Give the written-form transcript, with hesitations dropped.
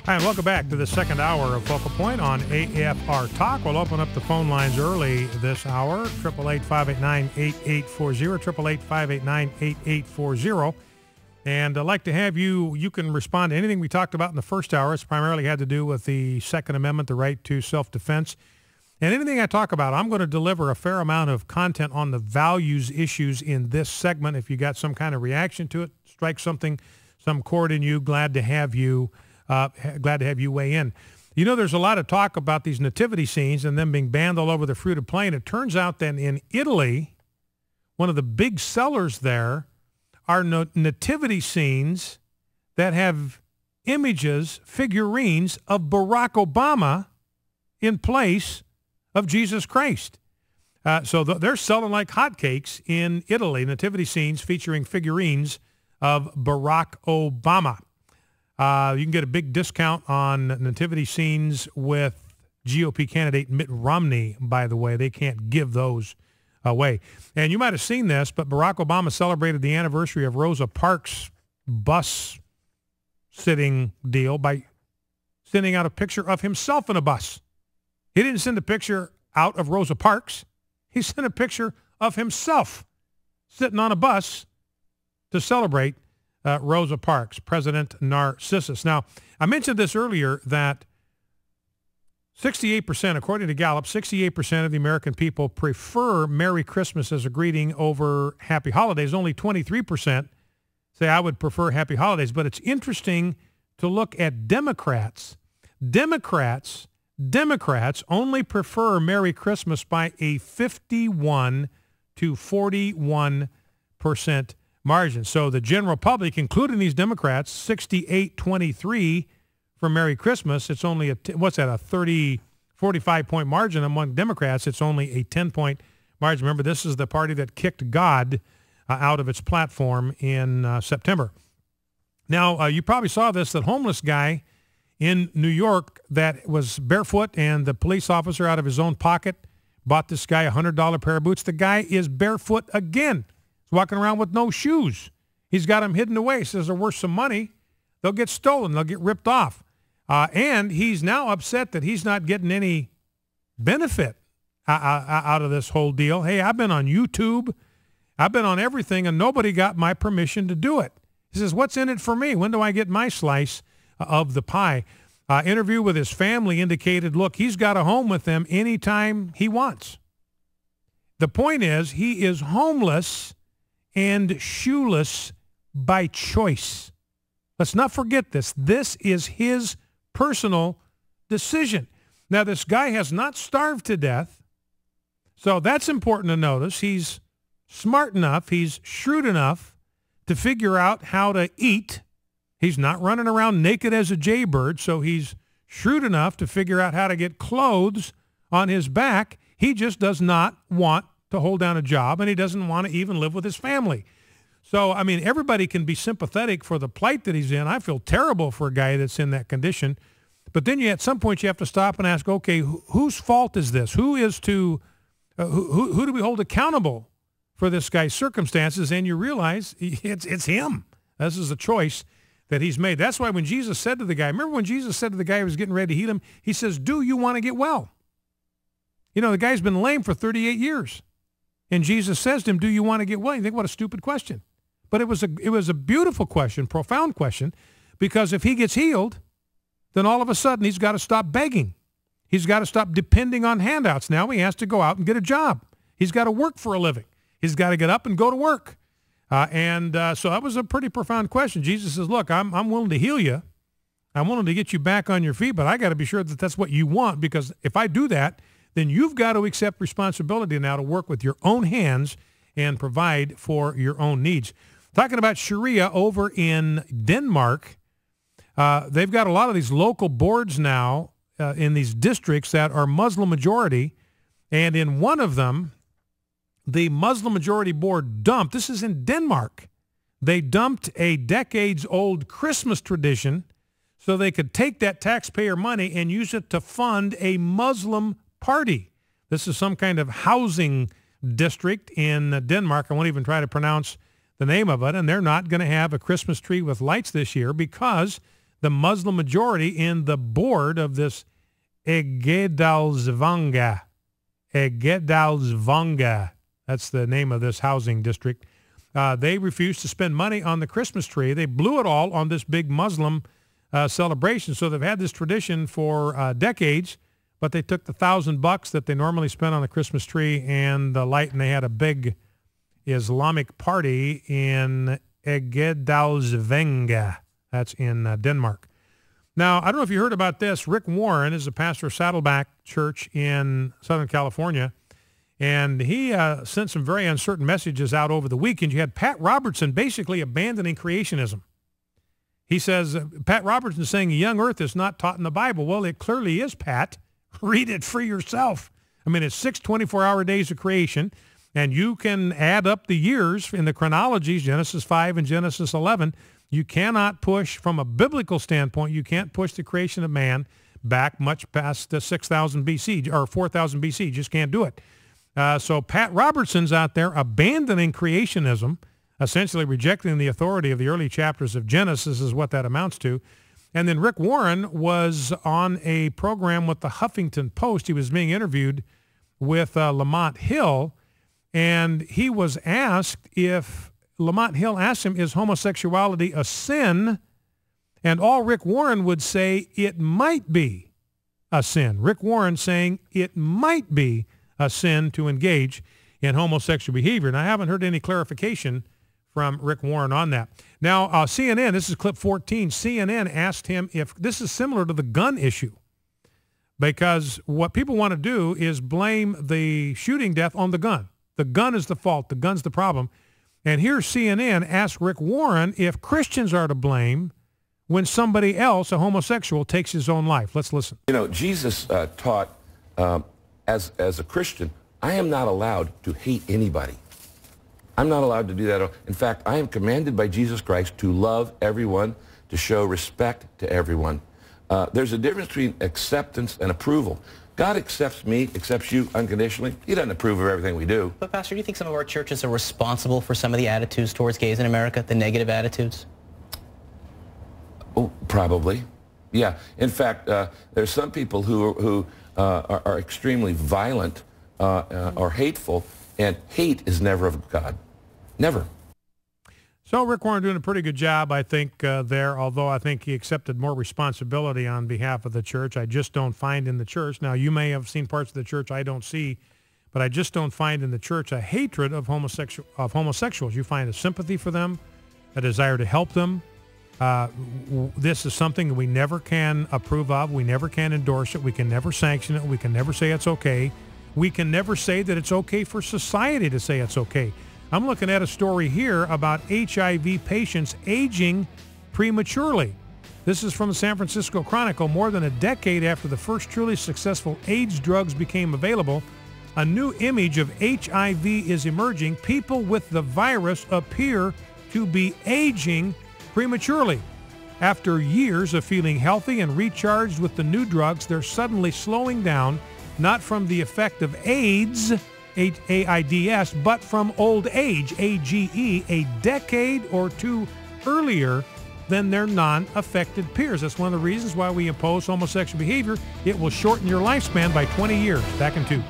Hi, and welcome back to the second hour of Focal Point on AFR Talk. We'll open up the phone lines early this hour, 888-589-8840, 888-589-8840. And I'd like to have you can respond to anything we talked about in the first hour. It's primarily had to do with the Second Amendment, the right to self-defense. And anything I talk about, I'm going to deliver a fair amount of content on the values issues in this segment. If you got some kind of reaction to it, strike something, some chord in you, glad to have you weigh in. You know, there's a lot of talk about these nativity scenes and them being banned all over the fruited plain. It turns out that in Italy, one of the big sellers there are nativity scenes that have images, figurines of Barack Obama in place of Jesus Christ. So they're selling like hotcakes in Italy, nativity scenes featuring figurines of Barack Obama. You can get a big discount on nativity scenes with GOP candidate Mitt Romney, by the way. They can't give those away. And you might have seen this, but Barack Obama celebrated the anniversary of Rosa Parks' bus sitting deal by sending out a picture of himself in a bus. He didn't send a picture out of Rosa Parks. He sent a picture of himself sitting on a bus to celebrate Rosa Parks, President Narcissus. Now, I mentioned this earlier that 68%, according to Gallup, 68% of the American people prefer Merry Christmas as a greeting over Happy Holidays. Only 23% say I would prefer Happy Holidays. But it's interesting to look at Democrats. Democrats only prefer Merry Christmas by a 51 to 41% margin. So the general public, including these Democrats, 68-23 for Merry Christmas. It's only a 45-point margin among Democrats. It's only a 10-point margin. Remember, this is the party that kicked God out of its platform in September. Now, you probably saw this, that homeless guy in New York that was barefoot, and the police officer out of his own pocket bought this guy a $100 pair of boots. The guy is barefoot again. Walking around with no shoes. He's got them hidden away. He says they're worth some money. They'll get stolen. They'll get ripped off. And he's now upset that he's not getting any benefit out of this whole deal. Hey, I've been on YouTube. I've been on everything, and nobody got my permission to do it. He says, what's in it for me? When do I get my slice of the pie? Interview with his family indicated, look, he's got a home with them anytime he wants. The point is, he is homeless and shoeless by choice. Let's not forget this. This is his personal decision. Now, this guy has not starved to death, so that's important to notice. He's smart enough, he's shrewd enough to figure out how to eat. He's not running around naked as a jaybird, so he's shrewd enough to figure out how to get clothes on his back. He just does not want to hold down a job, and he doesn't want to even live with his family. So, I mean, everybody can be sympathetic for the plight that he's in. I feel terrible for a guy that's in that condition. But then at some point you have to stop and ask, okay, whose fault is this? Who do we hold accountable for this guy's circumstances? And you realize it's him. This is a choice that he's made. That's why when Jesus said to the guy, remember when Jesus said to the guy who was getting ready to heal him, he says, do you want to get well? You know, the guy's been lame for 38 years. And Jesus says to him, do you want to get well? You think, what a stupid question. But it was a beautiful question, profound question, because if he gets healed, then all of a sudden he's got to stop begging. He's got to stop depending on handouts. Now he has to go out and get a job. He's got to work for a living. He's got to get up and go to work. So that was a pretty profound question. Jesus says, look, I'm willing to heal you. I'm willing to get you back on your feet, but I got to be sure that that's what you want, because if I do that, then you've got to accept responsibility now to work with your own hands and provide for your own needs. Talking about Sharia over in Denmark, they've got a lot of these local boards now in these districts that are Muslim majority, and in one of them, the Muslim majority board dumped, this is in Denmark, they dumped a decades-old Christmas tradition so they could take that taxpayer money and use it to fund a Muslim party. This is some kind of housing district in Denmark. I won't even try to pronounce the name of it, and they're not going to have a Christmas tree with lights this year because the Muslim majority in the board of this Egedalsvanga. Egedalsvanga. That's the name of this housing district. They refused to spend money on the Christmas tree. They blew it all on this big Muslim celebration. So they've had this tradition for decades, but they took the $1,000 that they normally spend on the Christmas tree and the light, and they had a big Islamic party in Egedalsvanga. That's in Denmark. Now, I don't know if you heard about this. Rick Warren is a pastor of Saddleback Church in Southern California, and he sent some very uncertain messages out over the weekend. You had Pat Robertson basically abandoning creationism. He says, Pat Robertson saying a young earth is not taught in the Bible. Well, it clearly is, Pat. Read it for yourself. I mean, it's 6 24-hour days of creation, and you can add up the years in the chronologies, Genesis 5 and Genesis 11. You cannot push, from a biblical standpoint, you can't push the creation of man back much past 6,000 BC or 4,000 BC. You just can't do it. So Pat Robertson's out there abandoning creationism, essentially rejecting the authority of the early chapters of Genesis is what that amounts to. And then Rick Warren was on a program with the Huffington Post. He was being interviewed with Lamont Hill, and he was asked if Lamont Hill asked him, is homosexuality a sin? And all Rick Warren would say, it might be a sin. Rick Warren saying it might be a sin to engage in homosexual behavior. And I haven't heard any clarification from Rick Warren on that. Now, CNN, this is clip 14, CNN asked him if this is similar to the gun issue, because what people want to do is blame the shooting death on the gun. The gun is the fault. The gun's the problem. And here CNN asked Rick Warren if Christians are to blame when somebody else, a homosexual, takes his own life. Let's listen. You know, Jesus taught, as a Christian, I am not allowed to hate anybody. I'm not allowed to do that. In fact, I am commanded by Jesus Christ to love everyone, to show respect to everyone. There's a difference between acceptance and approval. God accepts me, accepts you unconditionally. He doesn't approve of everything we do. But, Pastor, do you think some of our churches are responsible for some of the attitudes towards gays in America, the negative attitudes? Oh, probably. Yeah. In fact, there's some people who are extremely violent or hateful, and hate is never of God. Never. So Rick Warren doing a pretty good job, I think, there, although I think he accepted more responsibility on behalf of the church. I just don't find in the church. Now, you may have seen parts of the church I don't see, but I just don't find in the church a hatred of homosexuals. You find a sympathy for them, a desire to help them. This is something we never can approve of. We never can endorse it. We can never sanction it. We can never say it's okay. We can never say that it's okay for society to say it's okay. I'm looking at a story here about HIV patients aging prematurely. This is from the San Francisco Chronicle. More than a decade after the first truly successful AIDS drugs became available, a new image of HIV is emerging. People with the virus appear to be aging prematurely. After years of feeling healthy and recharged with the new drugs, they're suddenly slowing down, not from the effect of AIDS, AIDS, but from old age, AGE, a decade or two earlier than their non-affected peers. That's one of the reasons why we impose homosexual behavior. It will shorten your lifespan by 20 years. Back in 2.